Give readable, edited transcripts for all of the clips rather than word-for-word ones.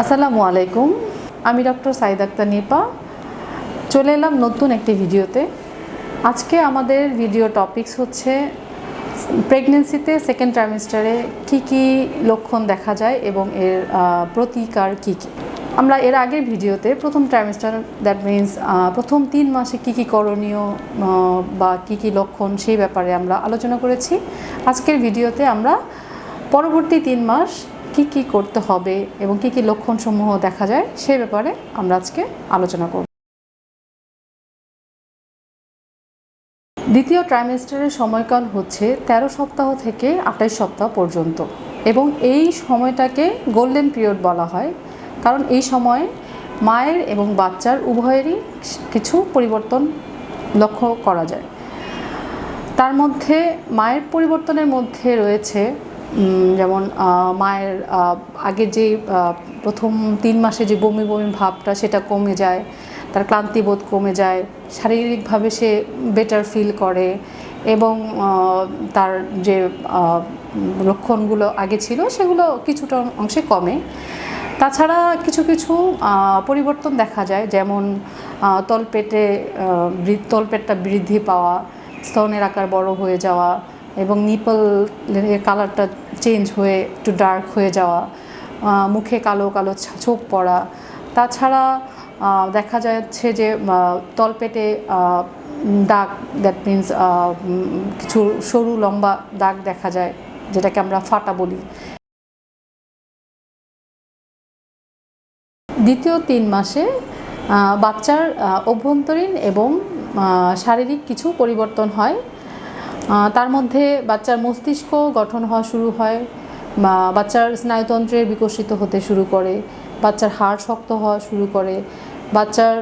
আসসালামু আলাইকুম। আমি ডক্টর সাইদ আক্তার নিপা চলে এলাম নতুন একটি ভিডিওতে। আজকে আমাদের ভিডিও টপিকস হচ্ছে প্রেগন্যান্সিতে সেকেন্ড ট্রাইমেস্টারে কি কি লক্ষণ দেখা যায় এবং এর প্রতিকার কি কি। আমরা এর আগের ভিডিওতে প্রথম ট্রাইমেস্টার দ্যাট মিনস প্রথম 3 মাসে কি কি করণীয় বা কি কি লক্ষণ সেই ব্যাপারে আমরা আলোচনা করেছি। আজকের ভিডিওতে আমরা পরবর্তী 3 মাস কি কি করতে হবে এবং কি কি লক্ষণসমূহ দেখা যায় সে ব্যাপারে আমরা আজকে আলোচনা করব। দ্বিতীয় ট্রাইমেস্টারের সময়কাল হচ্ছে 13 সপ্তাহ থেকে 28 সপ্তাহ পর্যন্ত এবং এই সময়টাকে গোল্ডেন পিরিয়ড বলা হয়, কারণ এই সময় মায়ের এবং বাচ্চার উভয়েরই কিছু পরিবর্তন লক্ষ্য করা যায়। তার মধ্যে মায়ের পরিবর্তনের মধ্যে রয়েছে যেমন মায়ের আগে যে প্রথম 3 মাসে যে বমি বমি ভাবটা সেটা কমে যায়, তার ক্লান্তিবোধ কমে যায়, শারীরিকভাবে সে বেটার ফিল করে এবং তার যে লক্ষণগুলো আগে ছিল সেগুলো কিছুটা অংশে কমে। তাছাড়া কিছু কিছু পরিবর্তন দেখা যায়, যেমন তলপেটটা বৃদ্ধি পাওয়া, স্তনের আকার বড় হয়ে যাওয়া এবং নিপলের কালারটা চেঞ্জ হয়ে একটু ডার্ক হয়ে যাওয়া, মুখে কালো কালো ছোপ পড়া। তাছাড়া দেখা যাচ্ছে যে তলপেটে দাগ, দ্যাট মিনস কিছু সরু লম্বা দাগ দেখা যায়, যেটাকে আমরা ফাটা বলি। দ্বিতীয় 3 মাসে বাচ্চার অভ্যন্তরীণ এবং শারীরিক কিছু পরিবর্তন হয়। তার মধ্যে বাচ্চার মস্তিষ্ক গঠন হওয়া শুরু হয়, বাচ্চার স্নায়ুতন্ত্রের বিকশিত হতে শুরু করে, বাচ্চার হাড় শক্ত হওয়া শুরু করে, বাচ্চার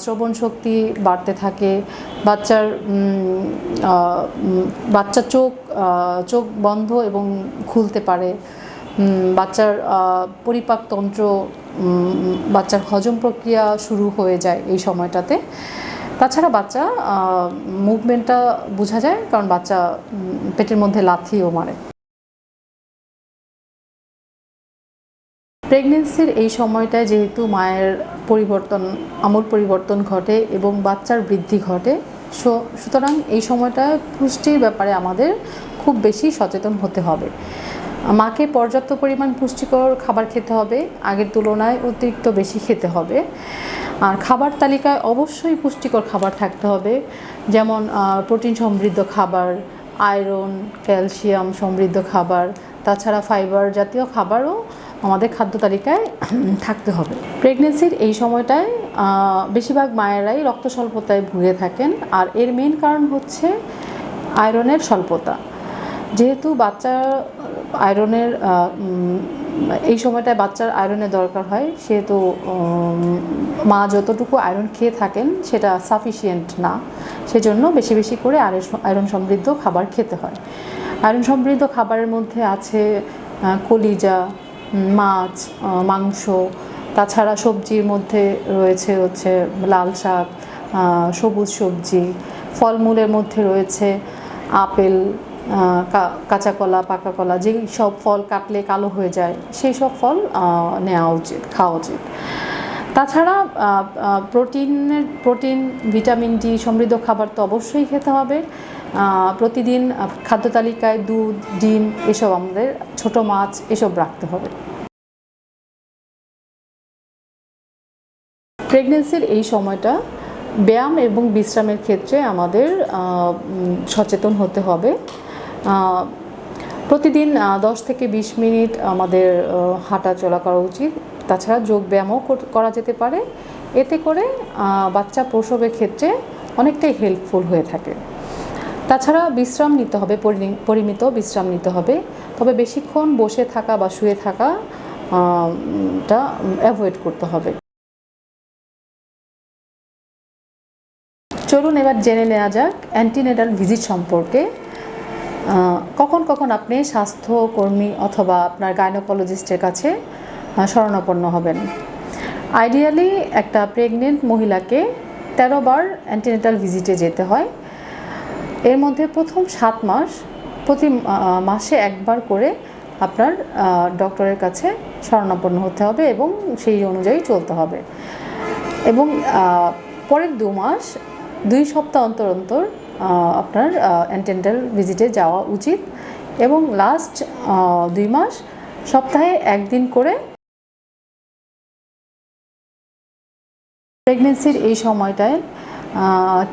শ্রবণ শক্তি বাড়তে থাকে, বাচ্চার চোখ বন্ধ এবং খুলতে পারে, বাচ্চার পরিপাকতন্ত্র, বাচ্চার হজম প্রক্রিয়া শুরু হয়ে যায় এই সময়টাতে। তাছাড়া বাচ্চা মুভমেন্টটা বোঝা যায়, কারণ বাচ্চা পেটের মধ্যে লাথিও মারে। প্রেগনেন্সির এই সময়টায় যেহেতু মায়ের আমূল পরিবর্তন ঘটে এবং বাচ্চার বৃদ্ধি ঘটে, সুতরাং এই সময়টায় পুষ্টির ব্যাপারে আমাদের খুব বেশি সচেতন হতে হবে। মাকে পর্যাপ্ত পরিমাণ পুষ্টিকর খাবার খেতে হবে, আগের তুলনায় অতিরিক্ত বেশি খেতে হবে। আর খাবার তালিকায় অবশ্যই পুষ্টিকর খাবার থাকতে হবে, যেমন প্রোটিন সমৃদ্ধ খাবার, আয়রন, ক্যালসিয়াম সমৃদ্ধ খাবার, তাছাড়া ফাইবার জাতীয় খাবারও আমাদের খাদ্য তালিকায় থাকতে হবে। প্রেগনেন্সির এই সময়টায় বেশিরভাগ মায়েরাই রক্ত স্বল্পতায় ভুগে থাকেন, আর এর মেইন কারণ হচ্ছে আয়রনের স্বল্পতা। যেহেতু এই সময়টায় বাচ্চার আয়রনের দরকার হয়, সেহেতু মা যতটুকু আয়রন খেয়ে থাকেন সেটা সাফিসিয়েন্ট না, সেজন্য বেশি বেশি করে আয়রন সমৃদ্ধ খাবার খেতে হয়। আয়রন সমৃদ্ধ খাবারের মধ্যে আছে কলিজা, মাছ, মাংস। তাছাড়া সবজির মধ্যে রয়েছে লাল শাক, সবুজ সবজি। ফলমূলের মধ্যে রয়েছে আপেল, কাঁচা কলা, পাকা কলা, যেই সব ফল কাটলে কালো হয়ে যায় সেই সব ফল খাওয়া উচিত। তাছাড়া প্রোটিন, ভিটামিন ডি সমৃদ্ধ খাবার তো অবশ্যই খেতে হবে। প্রতিদিন খাদ্য তালিকায় দুধ, ডিম, এসব আমাদের, ছোট মাছ এসব রাখতে হবে। প্রেগনেন্সির এই সময়টা ব্যায়াম এবং বিশ্রামের ক্ষেত্রে আমাদের সচেতন হতে হবে। প্রতিদিন 10 থেকে 20 মিনিট আমাদের হাঁটা চলা করা উচিত। তাছাড়া যোগ ব্যায়ামও করা যেতে পারে, এতে করে বাচ্চা প্রসবের ক্ষেত্রে অনেকটাই হেল্পফুল হয়ে থাকে। তাছাড়া বিশ্রাম নিতে হবে, পরিমিত বিশ্রাম নিতে হবে, তবে বেশিক্ষণ বসে থাকা বা শুয়ে থাকাটা অ্যাভয়েড করতে হবে। চলুন এবার জেনে নেওয়া যাক অ্যান্টিনেটাল ভিজিট সম্পর্কে। কখন কখন আপনি স্বাস্থ্যকর্মী অথবা আপনার গাইনোকোলজিস্টের কাছে শরণাপন্ন হবেন। আইডিয়ালি একটা প্রেগনেন্ট মহিলাকে 13 বার অ্যান্টিনেটাল ভিজিটে যেতে হয়। এর মধ্যে প্রথম 7 মাস প্রতি মাসে একবার করে আপনার ডক্টরের কাছে শরণাপন্ন হতে হবে এবং সেই অনুযায়ী চলতে হবে। এবং পরের 2 মাস 2 সপ্তাহ অন্তর অন্তর আপনার অ্যান্টেনাল ভিজিটে যাওয়া উচিত এবং লাস্ট 2 মাস সপ্তাহে 1 দিন করে। প্রেগনেন্সির এই সময়টায়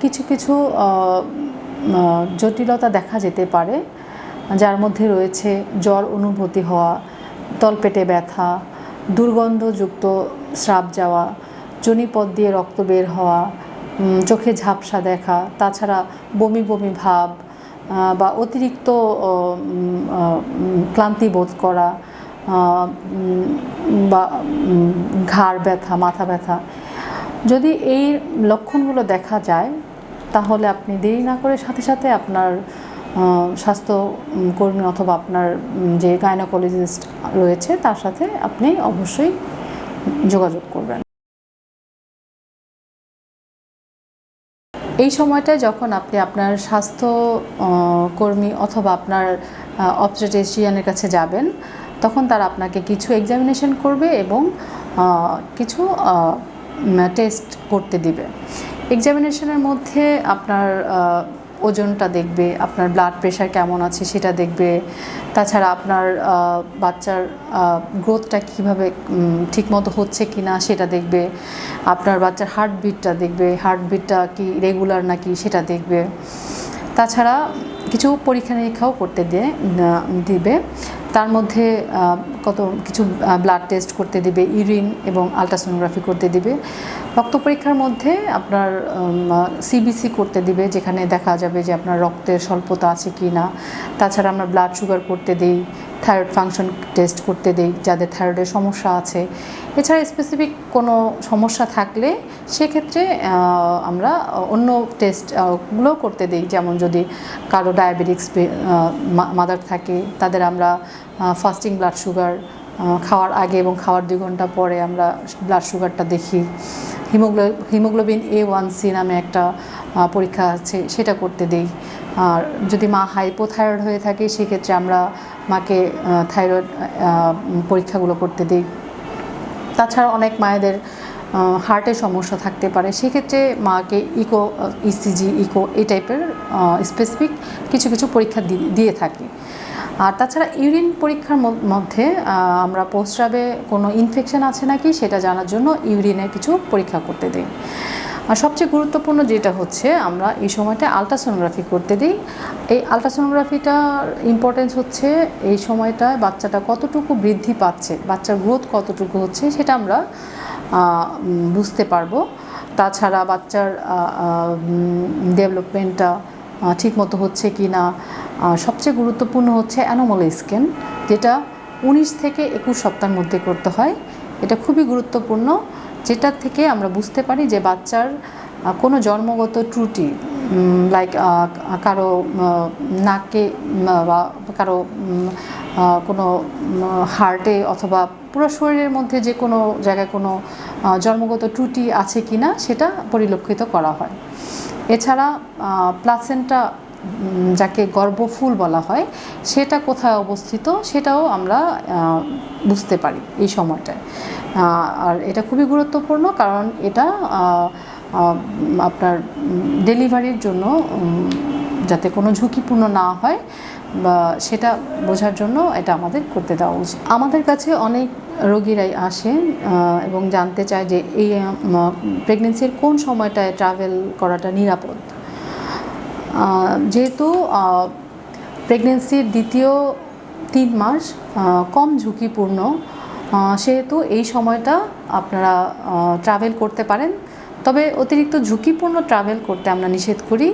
কিছু কিছু জটিলতা দেখা যেতে পারে, যার মধ্যে রয়েছে জ্বর অনুভূতি হওয়া, তলপেটে ব্যথা, দুর্গন্ধযুক্ত স্রাব যাওয়া, যোনিপথ দিয়ে রক্ত বের হওয়া, চোখে ঝাপসা দেখা, তাছাড়া বমি বমি ভাব বা অতিরিক্ত ক্লান্তি বোধ করা বা ঘাড় ব্যথা, মাথা ব্যথা। যদি এই লক্ষণগুলো দেখা যায় তাহলে আপনি দেরি না করে সাথে সাথে আপনার স্বাস্থ্যকর্মী অথবা আপনার যে গাইনোকোলজিস্ট রয়েছে তার সাথে আপনি অবশ্যই যোগাযোগ করবেন। এই সময়টায় যখন আপনি আপনার স্বাস্থ্যকর্মী অথবা আপনার অবস্টেট্রিশিয়ানের কাছে যাবেন, তখন তারা আপনাকে কিছু এক্সামিনেশন করবে এবং কিছু টেস্ট করতে দিবে। এক্সামিনেশনের মধ্যে আপনার ওজনটা দেখবে, আপনার ব্লাড প্রেশার কেমন আছে সেটা দেখবে, তাছাড়া আপনার বাচ্চার গ্রোথটা কীভাবে ঠিকমতো হচ্ছে কি না সেটা দেখবে, আপনার বাচ্চার হার্টবিটটা দেখবে, হার্টবিটটা কি রেগুলার নাকি সেটা দেখবে। তাছাড়া কিছু পরীক্ষা নিরীক্ষাও করতে দিবে। তার মধ্যে কিছু ব্লাড টেস্ট করতে দিবে, ইউরিন এবং আলট্রাসোনোগ্রাফি করতে দিবে। রক্ত পরীক্ষার মধ্যে আপনার সিবিসি করতে দিবে, যেখানে দেখা যাবে যে আপনার রক্তের স্বল্পতা আছে কি না। তাছাড়া আমরা ব্লাড সুগার করতে দিই, থাইরয়েড ফাংশন টেস্ট করতে দিই যাদের থাইরয়েডের সমস্যা আছে। এছাড়া স্পেসিফিক কোনো সমস্যা থাকলে সেক্ষেত্রে আমরা অন্য টেস্টগুলোও করতে দিই। যেমন যদি কারো ডায়াবেটিক্স মাদার থাকে তাদের আমরা ফাস্টিং ব্লাড সুগার খাওয়ার আগে এবং খাওয়ার 2 ঘন্টা পরে আমরা ব্লাড সুগারটা দেখি। হিমোগ্লোবিন A1C নামে একটা পরীক্ষা আছে, সেটা করতে দিই। আর যদি মা হাইপোথাইরয়েড হয়ে থাকে সেক্ষেত্রে আমরা মাকে থাইরয়েড পরীক্ষাগুলো করতে দিই। তাছাড়া অনেক মায়েদের হার্টের সমস্যা থাকতে পারে, সেক্ষেত্রে মাকে ইসিজি, এই টাইপের স্পেসিফিক কিছু কিছু পরীক্ষা দিয়ে থাকি। আর তাছাড়া ইউরিন পরীক্ষার মধ্যে আমরা প্রস্রাবে কোনো ইনফেকশন আছে নাকি সেটা জানার জন্য ইউরিনের কিছু পরীক্ষা করতে দিই। আর সবচেয়ে গুরুত্বপূর্ণ যেটা হচ্ছে আমরা এই সময়টা আলট্রাসোনোগ্রাফি করতে দিই। এই আলট্রাসোনোগ্রাফিটার ইম্পর্টেন্স হচ্ছে এই সময়টায় বাচ্চাটা কতটুকু বৃদ্ধি পাচ্ছে, বাচ্চার গ্রোথ কতটুকু হচ্ছে সেটা আমরা বুঝতে পারবো। তাছাড়া বাচ্চার ডেভেলপমেন্টটা ঠিকমতো হচ্ছে কি না। সবচেয়ে গুরুত্বপূর্ণ হচ্ছে অ্যানোমালি স্ক্যান, যেটা 19 থেকে 21 সপ্তাহের মধ্যে করতে হয়। এটা খুবই গুরুত্বপূর্ণ, যেটার থেকে আমরা বুঝতে পারি যে বাচ্চার কোনো জন্মগত ত্রুটি, লাইক কারো নাকে বা কারো কোনো হার্টে অথবা পুরো শরীরের মধ্যে যে কোনো জায়গায় কোনো জন্মগত ত্রুটি আছে কি না সেটা পরিলক্ষিত করা হয়। এছাড়া প্লাসেন্টা, যাকে গর্ভফুল বলা হয়, সেটা কোথায় অবস্থিত সেটাও আমরা বুঝতে পারি এই সময়টায়। আর এটা খুবই গুরুত্বপূর্ণ, কারণ এটা আপনার ডেলিভারির জন্য যাতে কোনো ঝুঁকিপূর্ণ না হয় বা সেটা বোঝার জন্য এটা আমাদের করতে দেওয়া উচিত। আমাদের কাছে অনেক রোগীরাই আসেন এবং জানতে চায় যে এই প্রেগনেন্সির কোন সময়টায় ট্রাভেল করাটা নিরাপদ। যেহেতু প্রেগনেন্সির দ্বিতীয় 3 মাস কম ঝুঁকিপূর্ণ, সেহেতু এই সময়টা আপনারা ট্রাভেল করতে পারেন। তবে অতিরিক্ত ঝুঁকিপূর্ণ ট্রাভেল করতে আমরা নিষেধ করি।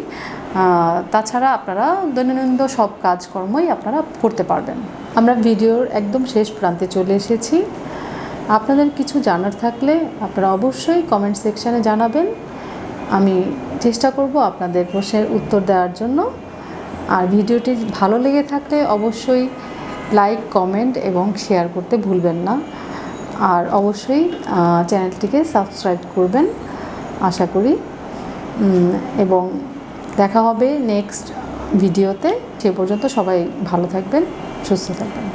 তাছাড়া আপনারা দৈনন্দিন সব কাজকর্মই আপনারা করতে পারবেন। আমরা ভিডিওর একদম শেষ প্রান্তে চলে এসেছি। আপনাদের কিছু জানার থাকলে আপনারা অবশ্যই কমেন্ট সেকশানে জানাবেন। আমি চেষ্টা করব আপনাদের প্রশ্নের উত্তর দেওয়ার জন্য। আর ভিডিওটি ভালো লেগে থাকলে অবশ্যই লাইক, কমেন্ট এবং শেয়ার করতে ভুলবেন না। আর অবশ্যই চ্যানেলটিকে সাবস্ক্রাইব করবেন আশা করি। এবং দেখা হবে নেক্সট ভিডিওতে। সে পর্যন্ত সবাই ভালো থাকবেন, সুস্থ থাকবেন।